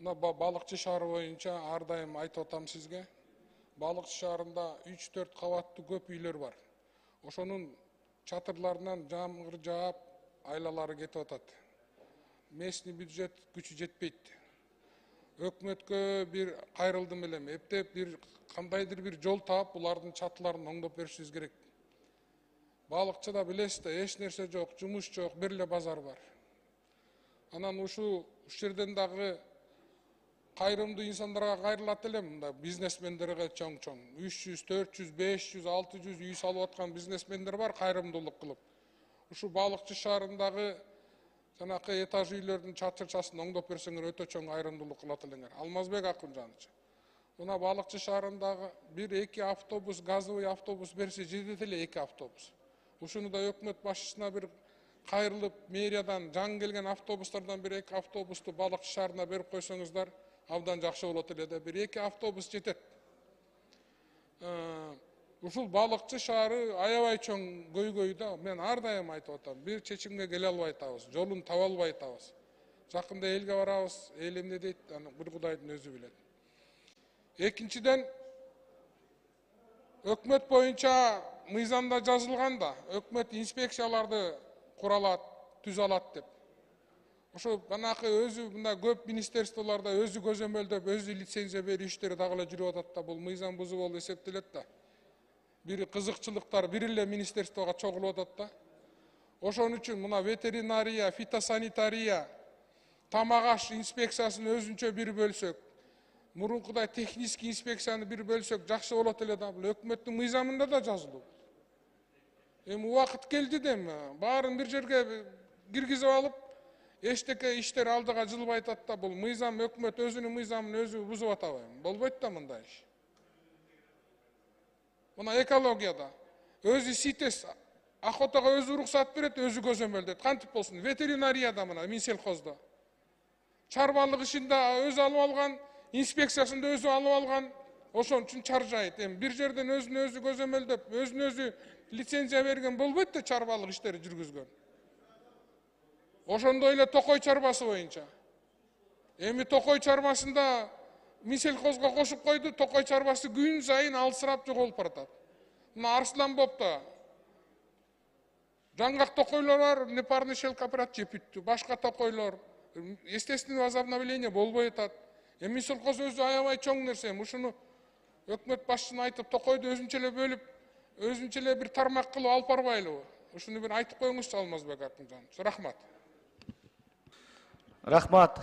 Мына балыкчы шаары боюнча ар дайым айтып атам сизге. Балыкчы шаарында 3-4 кабаттуу көп үйлөр бар. Ошонун чатырларынан жамгыр жаап, айлалары кетип атат. Местный бюджет күчү жетпейт. Өкмөткө бир кайрылдым элем, эптеп бир кандайдыр бир жол таап, булардын чатыларын оңдоп беришибиз керек. Балыкчыда билесиз да, эч нерсе жок, жумуш жок, бир эле базар бар. Анан ушул жерден дагы кайрымдуу инсандарга кайрылат элем, мында бизнесмендерге чоң-чоң 300, 400, 500, 600 үй салып аткан бизнесмендер бар кайрымдуулук кылып. Ушу балыкчы шаарындагы жанакы этаж үйлөрдүн чатырчасын оңдоп берсеңер өтө чоң кайрымдуулук кылат элеңер. Алмазбек Акунжанович. Мына балыкчы шаарындагы 1-2 автобус, газовый автобус берсе жетет эле 2 автобус. Ушуну да өкмөт башчысына бир кайрылып, мэриядан жаңы келген автобустардан 1-2 автобусту балыкчы шаарына берип койсоңуздар, абдан жакшы болот эле да. 1-2 автобус жетет. Ушул балыкчы шаары аябай чоң көйгөйдө. Мен ар дайым айтып атам, бир чечимге келе албай атабыз, жолун таба албай атабыз. Жакында элге барабыз, эл эмне дейт, аны бир Кудайдын өзү билет. Экинчиден, өкмөт боюнча мыйзамда жазылган да, өкмөт инспекцияларды куралат, түзө алат деп. Ошо банакы өзү мында көп министерстволордо өзү көзөмөлдөп, өзү лицензия берүү иштери дагы эле жүрүп атат да, бул мыйзам бузуу болуп эсептелет да. Бир кызыкчылыктар бир эле министерствого чогулуп атат да. Ошон үчүн мына ветеринария, фитосанитария, тамак аш инспекциясын өзүнчө бир бөлсөк, мурункудай технический инспекцияны бир бөлсөк жакшы болот эле да. Бул өкмөттүн мыйзамында да жазылуу. Эми убакыт келди да, баарын бир жерге киргизип алып, эчтеке иштер алдыга жылбай атат да, бул мыйзам өкмөт өзүнүн мыйзамын өзү бузуп атабы? Болбойт да мындай иш. Мына экологияда өзү СИТЕС охотага өзү уруксат берет, өзү көзөмөлдөйт. Кантип болсун? Ветеринарияда мына Минсельхоздо. Чарбалык ишинде өзү алып алган, инспекциясын да өзү алып алган. Ошон үчүн чаржайт. Эми бир жерден өзүн өзү көзөмөлдөп, өзүн өзү лицензия берген болбойт да чарбалык иштери жүргүзгөн. Ошондой эле Токой чарбасы боюнча. Эми Токой чарбасында Минсельхозго кошуп койду, Токой чарбасы күн сайын алсырап жоголуп баратат. Мына Арсланбопто жаңгак токойлор бар, непарный шел кооператив жеп бүттү. Башка токойлор естественное возобновление болбой атат. Эми Минсельхоз өзү аябай чоң нерсе. Ушуну өкмөт башчысына айтып, Токойду өзүнчө эле бөлүп, өзүнчө эле бир тармак кылып алып барбайлыбы? Ушуну бир айтып коюңузчу, Алмазбек Акунжанович. Рахмат. Рахмат.